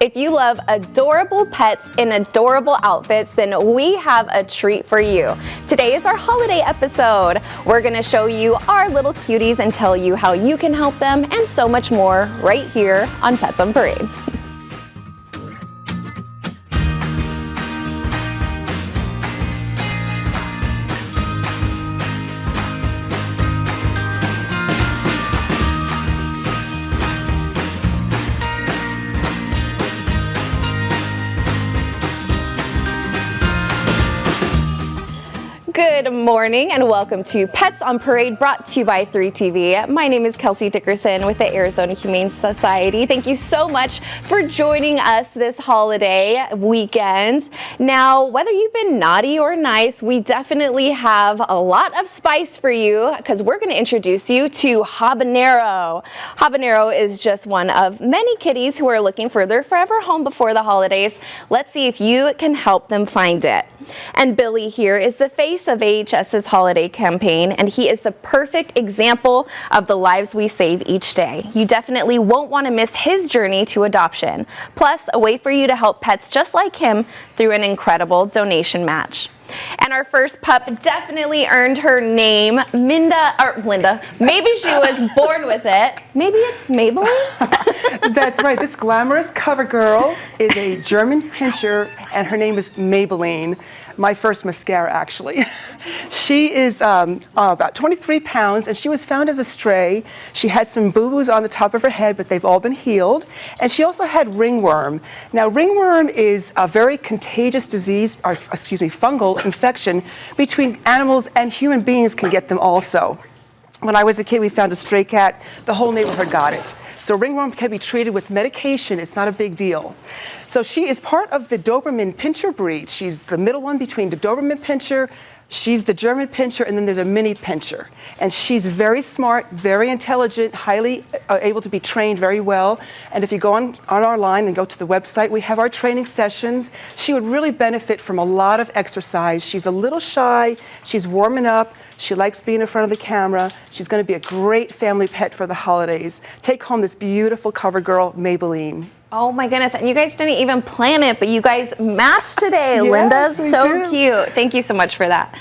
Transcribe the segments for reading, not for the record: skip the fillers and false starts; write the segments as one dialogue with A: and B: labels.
A: If you love adorable pets in adorable outfits, then we have a treat for you. Today is our holiday episode. We're gonna show you our little cuties and tell you how you can help them and so much more right here on Pets on Parade. Good morning and welcome to Pets on Parade, brought to you by 3TV. My name is Kelsey Dickerson with the Arizona Humane Society. Thank you so much for joining us this holiday weekend. Now, whether you've been naughty or nice, we definitely have a lot of spice for you because we're going to introduce you to Habanero. Habanero is just one of many kitties who are looking for their forever home before the holidays. Let's see if you can help them find it. And Billy here is the face of AHS's holiday campaign, and he is the perfect example of the lives we save each day. You definitely won't want to miss his journey to adoption, plus a way for you to help pets just like him through an incredible donation match. And our first pup definitely earned her name, Linda. Maybe she was born with it. Maybe it's Maybelline?
B: That's right. This glamorous cover girl is a German pinscher, and her name is Maybelline. My first mascara, actually. She is about 23 pounds, and she was found as a stray. She had some boo-boos on the top of her head, but they've all been healed. And she also had ringworm. Now, ringworm is a very contagious disease, or fungal infection between animals, and human beings can get them also. When I was a kid, we found a stray cat. The whole neighborhood got it. So ringworm can be treated with medication. It's not a big deal. So she is part of the Doberman Pinscher breed. She's the middle one between the Doberman Pinscher, she's the German Pinscher, and then there's a mini Pinscher. And she's very smart, very intelligent, highly able to be trained very well. And if you go on our line and go to the website, we have our training sessions. She would really benefit from a lot of exercise. She's a little shy, she's warming up, she likes being in front of the camera. She's going to be a great family pet for the holidays. Take home this beautiful cover girl, Maybelline.
A: Oh my goodness, and you guys didn't even plan it, but you guys matched today.
B: Yes,
A: Linda's so cute. Thank you so much for that.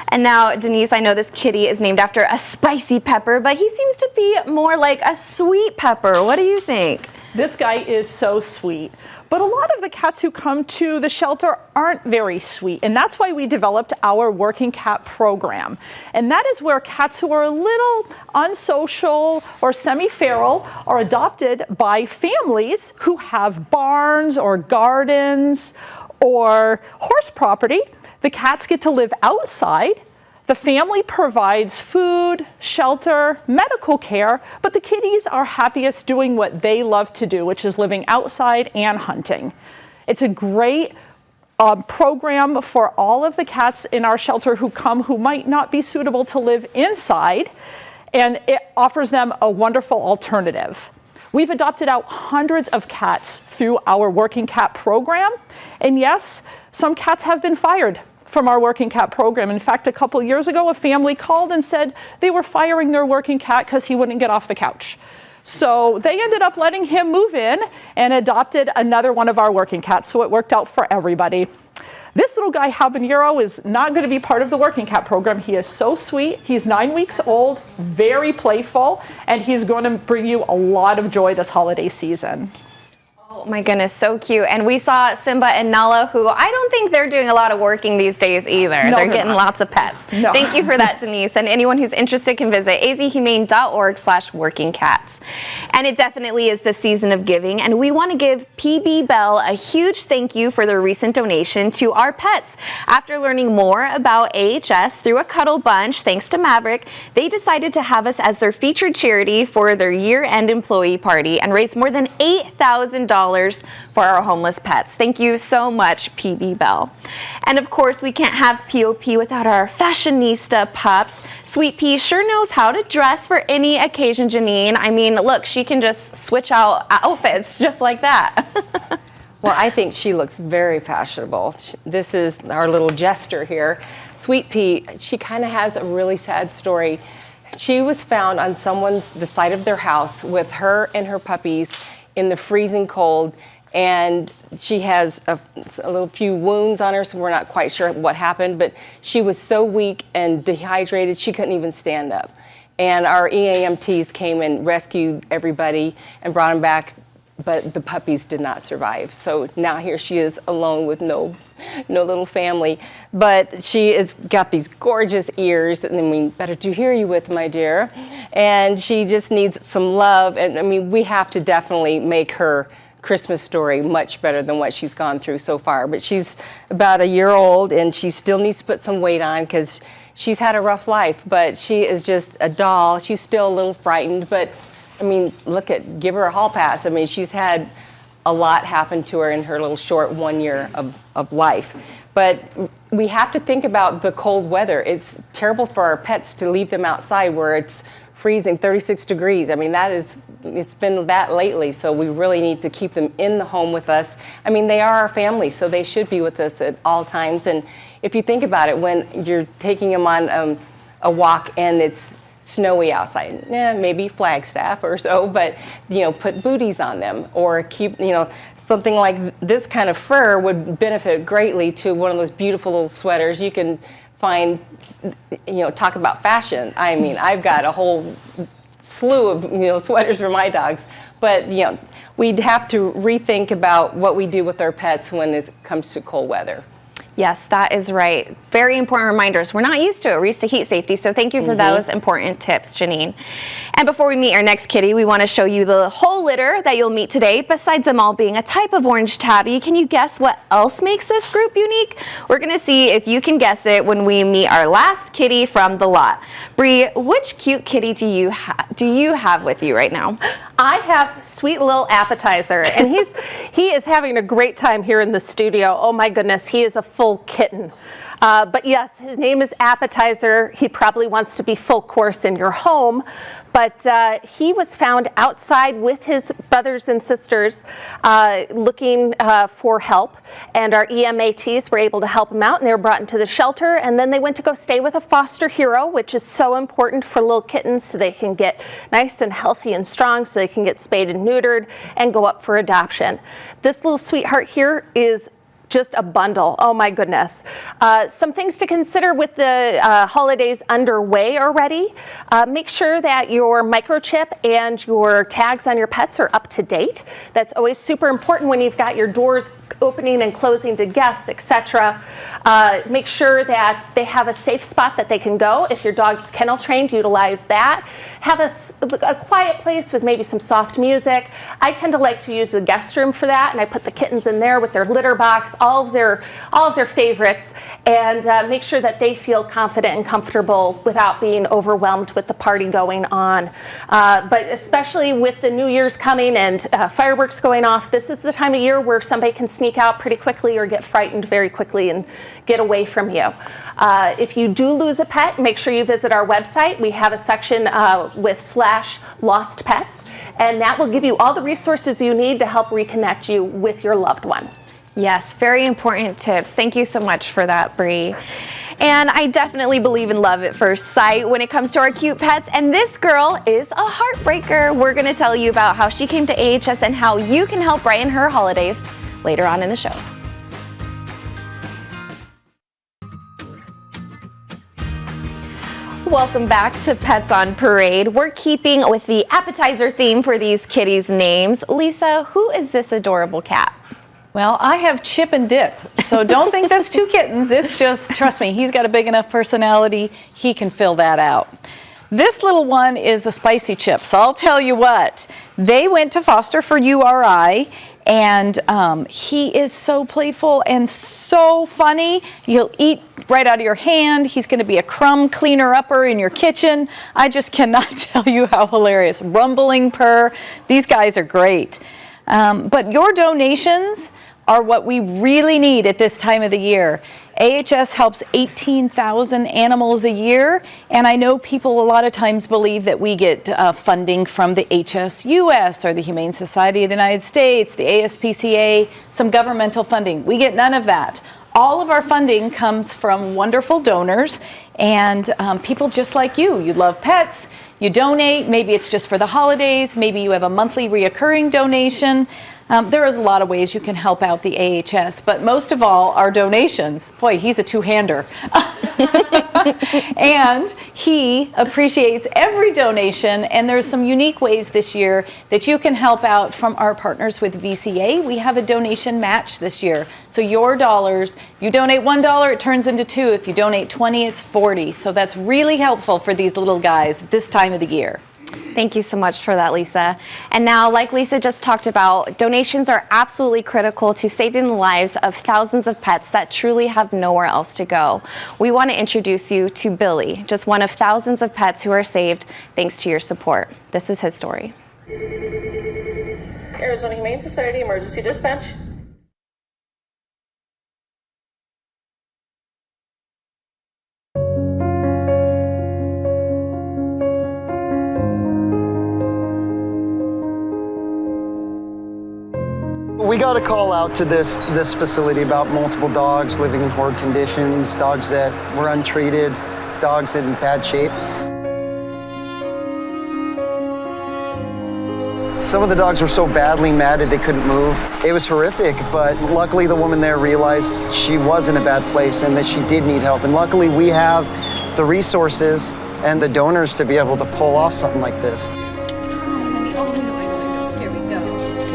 A: And now, Denise, I know this kitty is named after a spicy pepper, but he seems to be more like a sweet pepper. What do you think?
C: This guy is so sweet. But a lot of the cats who come to the shelter aren't very sweet, and that's why we developed our working cat program. And that is where cats who are a little unsocial or semi-feral are adopted by families who have barns or gardens or horse property. The cats get to live outside. The family provides food, shelter, medical care, but the kitties are happiest doing what they love to do, which is living outside and hunting. It's a great program for all of the cats in our shelter who might not be suitable to live inside, and it offers them a wonderful alternative. We've adopted out hundreds of cats through our working cat program, and yes, some cats have been fired from our working cat program. In fact, a couple years ago, a family called and said they were firing their working cat because he wouldn't get off the couch. So they ended up letting him move in and adopted another one of our working cats, so it worked out for everybody. This little guy, Habanero, is not going to be part of the working cat program. He is so sweet. He's 9 weeks old, very playful, and he's going to bring you a lot of joy this holiday season.
A: Oh my goodness, so cute. And we saw Simba and Nala, who I don't think they're doing a lot of working these days either.
C: No,
A: they're getting lots of pets.
C: No.
A: Thank you for that, Denise. And anyone who's interested can visit azhumane.org/workingcats. And it definitely is the season of giving, and we want to give PB Bell a huge thank you for their recent donation to our pets. After learning more about AHS through a cuddle bunch, thanks to Maverick, they decided to have us as their featured charity for their year-end employee party and raise more than $8,000 for our homeless pets. Thank you so much, PB Bell. And of course, we can't have POP without our fashionista pups. Sweet Pea sure knows how to dress for any occasion, Janine. I mean, look, she can just switch out outfits just like that.
D: Well, I think she looks very fashionable. This is our little jester here. Sweet Pea, she kind of has a really sad story. She was found on the side of their house with her and her puppies in the freezing cold, and she has a little few wounds on her, so we're not quite sure what happened, but she was so weak and dehydrated, she couldn't even stand up. And our EAMTs came and rescued everybody and brought them back, but the puppies did not survive. So now here she is alone with no little family. But she has got these gorgeous ears, and I mean, better to hear you with, my dear. And she just needs some love. And I mean, we have to definitely make her Christmas story much better than what she's gone through so far. But she's about a year old, and she still needs to put some weight on because she's had a rough life. But she is just a doll. She's still a little frightened, but I mean, give her a hall pass. I mean, she's had a lot happen to her in her little short 1 year of life. But we have to think about the cold weather. It's terrible for our pets to leave them outside where it's freezing 36 degrees. I mean, it's been that lately, so we really need to keep them in the home with us. I mean, they are our family, so they should be with us at all times. And if you think about it, when you're taking them on a walk and it's snowy outside, maybe Flagstaff or so, but put booties on them, or keep, something like this kind of fur would benefit greatly to one of those beautiful little sweaters. You can find, talk about fashion. I mean, I've got a whole slew of sweaters for my dogs, but we'd have to rethink about what we do with our pets when it comes to cold weather.
A: Yes, that is right. Very important reminders. We're not used to it. We're used to heat safety. So thank you for those important tips, Janine. And before we meet our next kitty, we want to show you the whole litter that you'll meet today. Besides them all being a type of orange tabby, can you guess what else makes this group unique? We're going to see if you can guess it when we meet our last kitty from the lot. Bree, which cute kitty do you have with you right now?
E: I have sweet little Appetizer, and he is having a great time here in the studio. Oh my goodness, he is a full kitten. But yes, his name is Appetizer. He probably wants to be full course in your home, but he was found outside with his brothers and sisters looking for help, and our EMATs were able to help him out, and they were brought into the shelter, and then they went to go stay with a foster hero, which is so important for little kittens so they can get nice and healthy and strong, so they can get spayed and neutered and go up for adoption. This little sweetheart here is just a bundle. Oh my goodness. Some things to consider with the holidays underway already. Make sure that your microchip and your tags on your pets are up to date. That's always super important when you've got your doors opening and closing to guests, etc. Make sure that they have a safe spot that they can go. If your dog's kennel trained, utilize that. Have a quiet place with maybe some soft music. I tend to like to use the guest room for that, and I put the kittens in there with their litter box, all of their favorites, and make sure that they feel confident and comfortable without being overwhelmed with the party going on. But especially with the New Year's coming and fireworks going off, this is the time of year where somebody can sneak out pretty quickly or get frightened very quickly and get away from you. If you do lose a pet, make sure you visit our website. We have a section with /lost pets, and that will give you all the resources you need to help reconnect you with your loved one.
A: Yes, very important tips. Thank you so much for that, Bree. And I definitely believe in love at first sight when it comes to our cute pets, and this girl is a heartbreaker. We're going to tell you about how she came to AHS and how you can help brighten her holidays later on in the show. Welcome back to Pets on Parade. We're keeping with the Appetizer theme for these kitties' names. Lisa, who is this adorable cat?
F: Well, I have Chip and Dip, so don't think that's two kittens. It's just, trust me, he's got a big enough personality, he can fill that out. This little one is a Spicy Chip, so I'll tell you what, they went to foster for URI, and he is so playful and so funny. He'll eat right out of your hand. He's going to be a crumb cleaner-upper in your kitchen. I just cannot tell you how hilarious. Rumbling purr. These guys are great. But your donations are what we really need at this time of the year. AHS helps 18,000 animals a year, and I know people a lot of times believe that we get funding from the HSUS or the Humane Society of the United States, the ASPCA, some governmental funding. We get none of that. All of our funding comes from wonderful donors and people just like you. You love pets, you donate, maybe it's just for the holidays, maybe you have a monthly reoccurring donation. There is a lot of ways you can help out the AHS, but most of all, our donations. Boy, he's a two-hander. And he appreciates every donation, and there's some unique ways this year that you can help out from our partners with VCA. We have a donation match this year. So your dollars, you donate $1, it turns into $2. If you donate 20, it's 40. So that's really helpful for these little guys this time of the year.
A: Thank you so much for that, Lisa. And now, like Lisa just talked about, donations are absolutely critical to saving the lives of thousands of pets that truly have nowhere else to go. We want to introduce you to Billy, just one of thousands of pets who are saved thanks to your support. This is his story.
G: Arizona Humane Society Emergency Dispatch.
H: We got a call out to this facility about multiple dogs living in horrid conditions, dogs that were untreated, dogs in bad shape. Some of the dogs were so badly matted they couldn't move. It was horrific, but luckily the woman there realized she was in a bad place and that she did need help. And luckily we have the resources and the donors to be able to pull off something like this.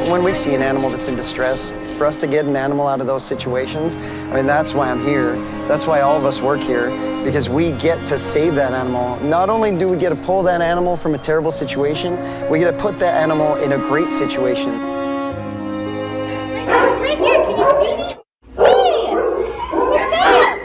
H: When we see an animal that's in distress, for us to get an animal out of those situations, I mean, that's why I'm here. That's why all of us work here, because we get to save that animal. Not only do we get to pull that animal from a terrible situation, we get to put that animal in a great situation.
I: It's right there. Can you see me? Hey! What's up?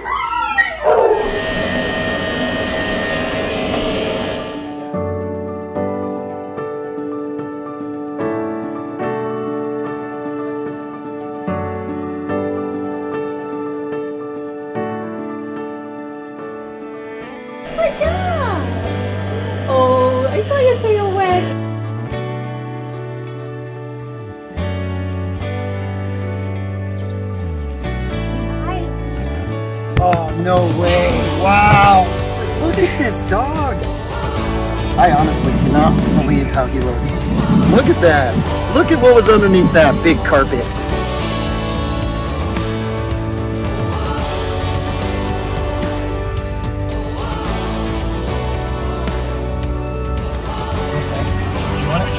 I: Good job! Oh, I saw your tail wag.
H: Oh, no way. Wow. Look at this dog. I honestly cannot believe how he looks. Look at that. Look at what was underneath that big carpet.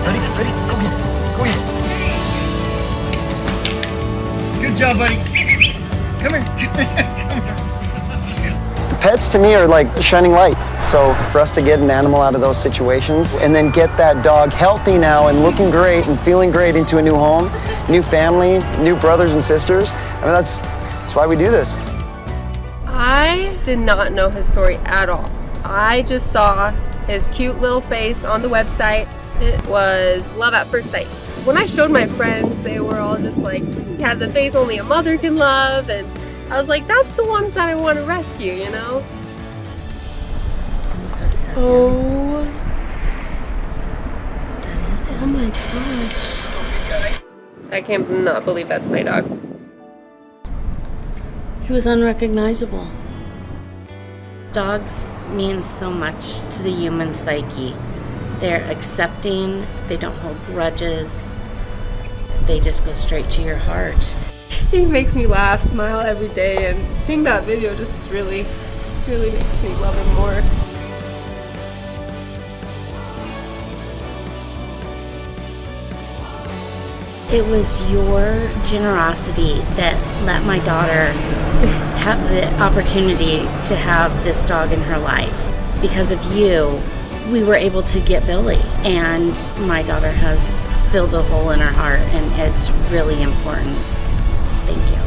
H: Ready? Ready? Go get it. Go get it. Good job, buddy. Come here. Come here. Pets to me are like shining light. So for us to get an animal out of those situations and then get that dog healthy now and looking great and feeling great into a new home, new family, new brothers and sisters, I mean, that's why we do this.
J: I did not know his story at all. I just saw his cute little face on the website. It was love at first sight. When I showed my friends, they were all just like, he has a face only a mother can love, and I was like, that's the ones that I want to rescue, you know? Oh.
I: That is it.
J: Oh my gosh. I can't not believe that's my dog.
I: He was unrecognizable. Dogs mean so much to the human psyche. They're accepting, they don't hold grudges, they just go straight to your heart.
J: He makes me laugh, smile every day, and seeing that video just really makes me love him more.
I: It was your generosity that let my daughter have the opportunity to have this dog in her life. Because of you, we were able to get Billy, and my daughter has filled a hole in her heart, and it's really important. Thank you.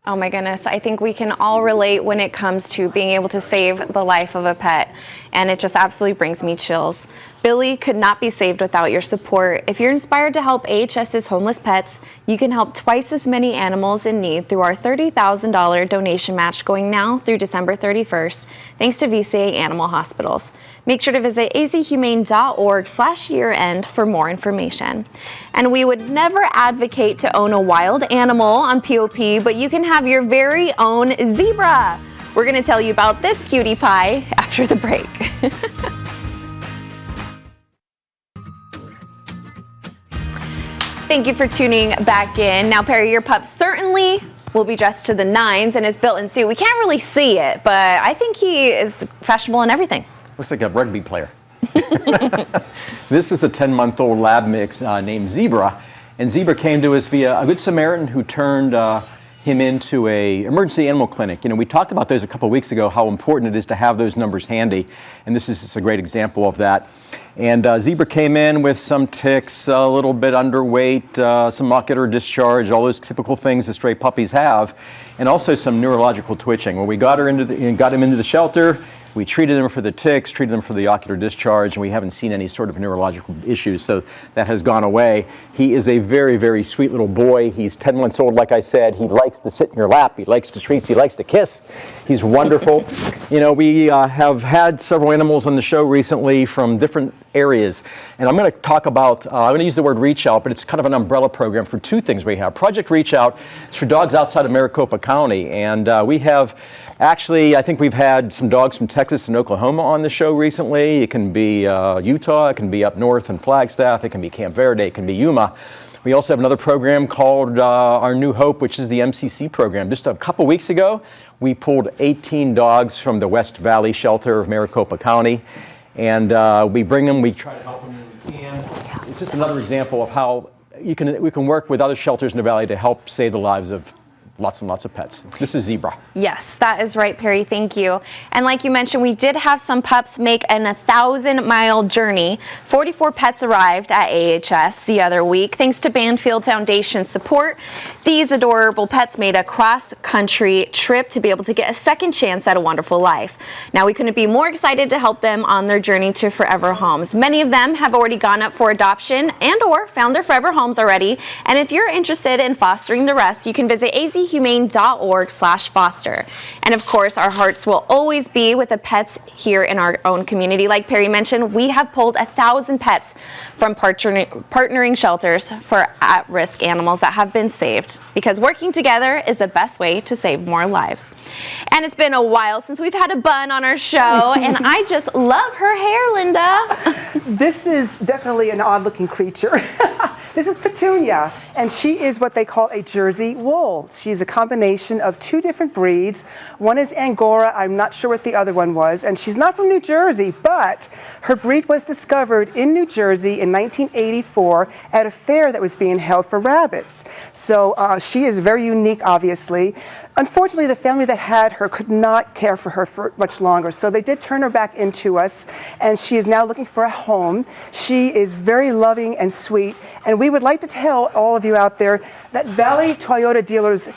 A: Oh my goodness, I think we can all relate when it comes to being able to save the life of a pet, and it just absolutely brings me chills. Billy could not be saved without your support. If you're inspired to help AHS's homeless pets, you can help twice as many animals in need through our $30,000 donation match going now through December 31st, thanks to VCA Animal Hospitals. Make sure to visit azhumane.org/year-end for more information. And we would never advocate to own a wild animal on POP, but you can have your very own zebra. We're going to tell you about this cutie pie after the break. Thank you for tuning back in. Now, Perry, your pup certainly will be dressed to the nines in his built-in suit. We can't really see it, but I think he is fashionable in everything.
K: Looks like a rugby player. This is a 10-month-old lab mix named Zebra, and Zebra came to us via a Good Samaritan who turned him into a emergency animal clinic. You know, we talked about those a couple weeks ago, how important it is to have those numbers handy, and this is just a great example of that. And Zebra came in with some tics, a little bit underweight, some ocular discharge, all those typical things that stray puppies have, and also some neurological twitching. When we got him into the shelter, we treated him for the tics, treated him for the ocular discharge, and we haven't seen any sort of neurological issues, so that has gone away. He is a very, very sweet little boy. He's 10 months old, like I said. He likes to sit in your lap. He likes to treats. He likes to kiss. He's wonderful. You know, we have had several animals on the show recently from different areas, and I'm going to talk about, I'm going to use the word reach out, but it's kind of an umbrella program for two things we have. Project Reach Out is for dogs outside of Maricopa County, and we have actually, I think we've had some dogs from Texas and Oklahoma on the show recently. It can be Utah, it can be up north in Flagstaff, it can be Camp Verde, it can be Yuma. We also have another program called Our New Hope, which is the MCC program. Just a couple weeks ago, we pulled 18 dogs from the West Valley shelter of Maricopa County, and we bring them, we try to help them when we can. It's just another example of how we can work with other shelters in the valley to help save the lives of lots and lots of pets. This is Zebra.
A: Yes, that is right, Perry. Thank you. And like you mentioned, we did have some pups make an 1,000-mile journey. 44 pets arrived at AHS the other week. Thanks to Banfield Foundation support, these adorable pets made a cross-country trip to be able to get a second chance at a wonderful life. Now, we couldn't be more excited to help them on their journey to forever homes. Many of them have already gone up for adoption and or found their forever homes already. And if you're interested in fostering the rest, you can visit azhumane.org/foster. And of course, our hearts will always be with the pets here in our own community. Like Perry mentioned, we have pulled 1,000 pets from partnering shelters for at-risk animals that have been saved, because working together is the best way to save more lives. And it's been a while since we've had a bun on our show, and I just love her hair, Linda.
B: This is definitely an odd-looking creature. This is Petunia, and she is what they call a Jersey wool. She's a combination of two different breeds. One is Angora, I'm not sure what the other one was, and she's not from New Jersey, but her breed was discovered in New Jersey in 1984 at a fair that was being held for rabbits. So she is very unique, obviously. Unfortunately, the family that had her could not care for her for much longer, so they did turn her back into us, and she is now looking for a home. She is very loving and sweet, and we would like to tell all of you out there that Valley Toyota dealers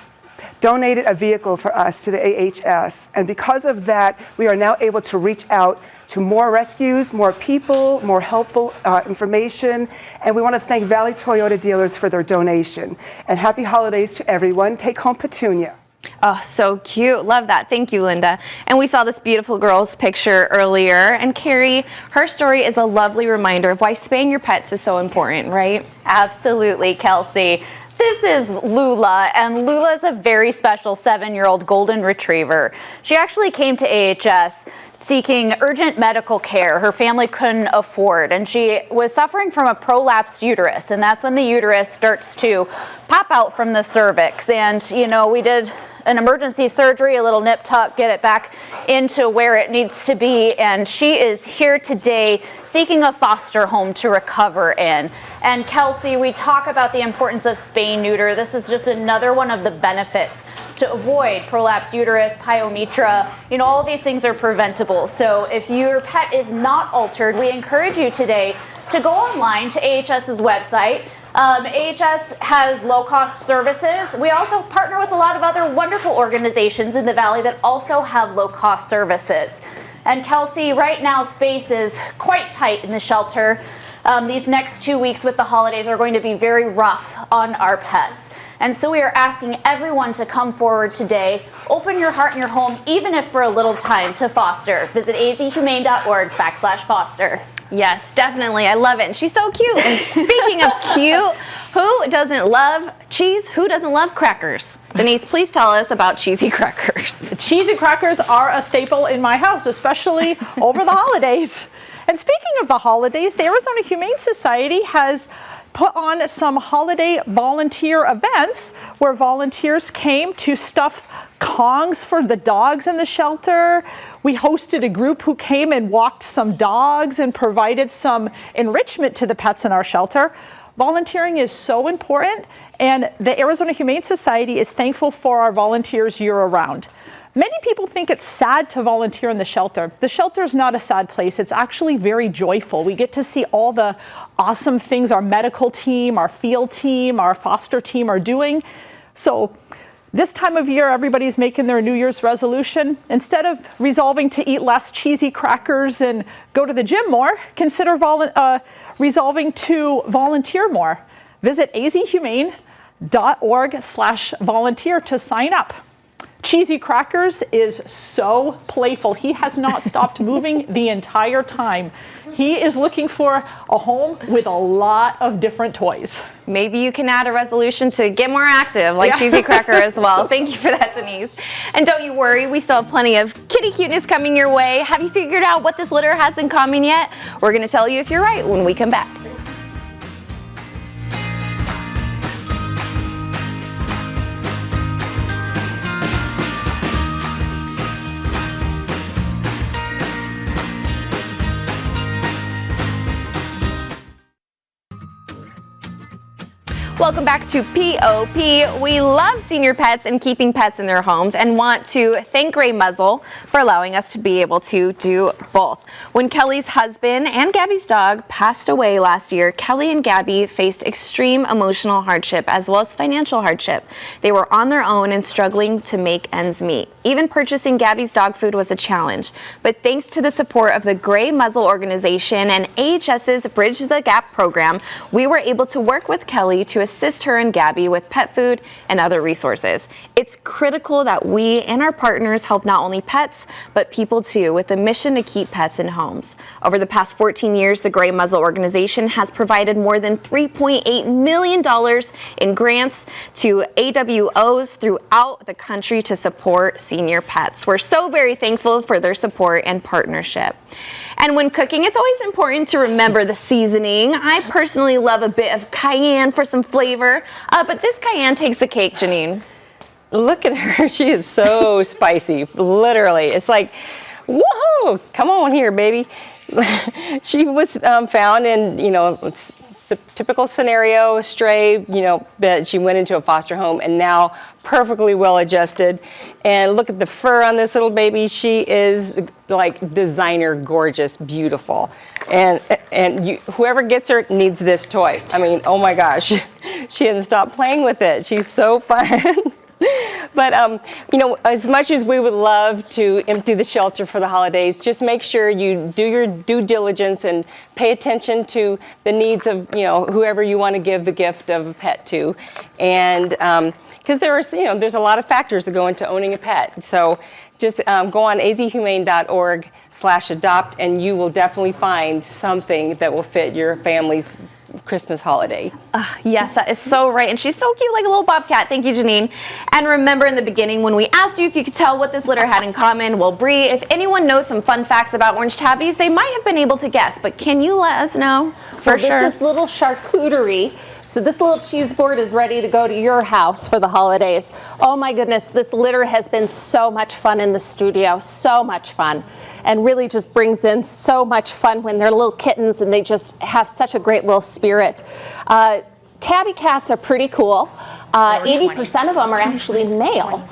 B: donated a vehicle for us to the AHS, and because of that, we are now able to reach out to more rescues, more people, more helpful information, and we want to thank Valley Toyota dealers for their donation. And happy holidays to everyone. Take home Petunia.
A: Oh, so cute. Love that. Thank you, Linda. And we saw this beautiful girl's picture earlier. And Carrie, her story is a lovely reminder of why spaying your pets is so important, right?
L: Absolutely, Kelsey. This is Lula, and Lula is a very special 7-year-old golden retriever. She actually came to AHS seeking urgent medical care her family couldn't afford, and she was suffering from a prolapsed uterus, and that's when the uterus starts to pop out from the cervix. And, you know, we did an emergency surgery, a little nip tuck, get it back into where it needs to be, and she is here today seeking a foster home to recover in. And Kelsey, we talk about the importance of spay neuter. This is just another one of the benefits to avoid prolapsed uterus, pyometra. You know, all of these things are preventable. So if your pet is not altered, we encourage you today to go online to AHS's website. AHS has low-cost services. We also partner with a lot of other wonderful organizations in the Valley that also have low-cost services. And Kelsey, right now space is quite tight in the shelter. These next 2 weeks with the holidays are going to be very rough on our pets. And so we are asking everyone to come forward today, open your heart and your home, even if for a little time, to foster. Visit azhumane.org/foster.
A: Yes, definitely. I love it. And she's so cute. And speaking of cute, who doesn't love cheese? Who doesn't love crackers? Denise, please tell us about cheesy crackers.
C: Cheesy crackers are a staple in my house, especially over the holidays. And speaking of the holidays, the Arizona Humane Society has put on some holiday volunteer events where volunteers came to stuff Kongs for the dogs in the shelter. We hosted a group who came and walked some dogs and provided some enrichment to the pets in our shelter. Volunteering is so important, and the Arizona Humane Society is thankful for our volunteers year-round. Many people think it's sad to volunteer in the shelter. The shelter is not a sad place. It's actually very joyful. We get to see all the awesome things our medical team, our field team, our foster team are doing. So this time of year, everybody's making their New Year's resolution. Instead of resolving to eat less cheesy crackers and go to the gym more, consider resolving to volunteer more. Visit azhumane.org/volunteer to sign up. Cheesy Crackers is so playful. He has not stopped moving the entire time. He is looking for a home with a lot of different toys.
A: Maybe you can add a resolution to get more active, like Cheesy Cracker as well. Thank you for that, Denise. And don't you worry, we still have plenty of kitty cuteness coming your way. Have you figured out what this litter has in common yet? We're going to tell you if you're right when we come back. Welcome back to POP. We love senior pets and keeping pets in their homes and want to thank Gray Muzzle for allowing us to be able to do both. When Kelly's husband and Gabby's dog passed away last year, Kelly and Gabby faced extreme emotional hardship as well as financial hardship. They were on their own and struggling to make ends meet. Even purchasing Gabby's dog food was a challenge. But thanks to the support of the Gray Muzzle organization and AHS's Bridge the Gap program, we were able to work with Kelly to assist her and Gabby with pet food and other resources. It's critical that we and our partners help not only pets, but people too, with the mission to keep pets in homes. Over the past 14 years, the Gray Muzzle organization has provided more than $3.8 million in grants to AWOs throughout the country to support senior pets. We're so very thankful for their support and partnership. And when cooking, it's always important to remember the seasoning. I personally love a bit of cayenne for some flavor, but this cayenne takes the cake, Janine.
D: Look at her. She is so spicy, literally. It's like, whoa, come on here, baby. She was found in, it's a typical scenario, stray, but she went into a foster home and now perfectly well adjusted. And look at the fur on this little baby. She is like designer, gorgeous, beautiful. And whoever gets her needs this toy. I mean, oh my gosh, she hasn't stopped playing with it. She's so fun. But, as much as we would love to empty the shelter for the holidays, just make sure you do your due diligence and pay attention to the needs of, whoever you want to give the gift of a pet to. And because there's a lot of factors that go into owning a pet. So just go on azhumane.org/adopt and you will definitely find something that will fit your family's Christmas holiday.
A: Yes, that is so right. And she's so cute, like a little bobcat. Thank you, Janine. And remember in the beginning when we asked you if you could tell what this litter had in common, well, Bree, if anyone knows some fun facts about orange tabbies, they might have been able to guess, but can you let us know for sure?
E: This is little charcuterie. So this little cheese board is ready to go to your house for the holidays. Oh my goodness, this litter has been so much fun in the studio, so much fun. And really just brings in so much fun when they're little kittens and they just have such a great little spirit. Tabby cats are pretty cool. 80% of them are actually male.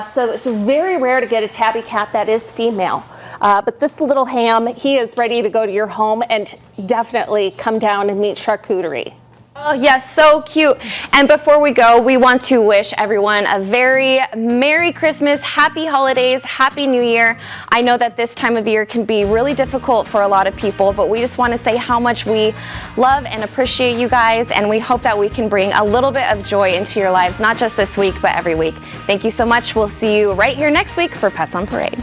E: So it's very rare to get a tabby cat that is female. But this little ham, he is ready to go to your home and definitely come down and meet charcuterie.
A: Oh, yes, so cute. And before we go, we want to wish everyone a very Merry Christmas, Happy Holidays, Happy New Year. I know that this time of year can be really difficult for a lot of people, but we just want to say how much we love and appreciate you guys, and we hope that we can bring a little bit of joy into your lives, not just this week, but every week. Thank you so much. We'll see you right here next week for Pets on Parade.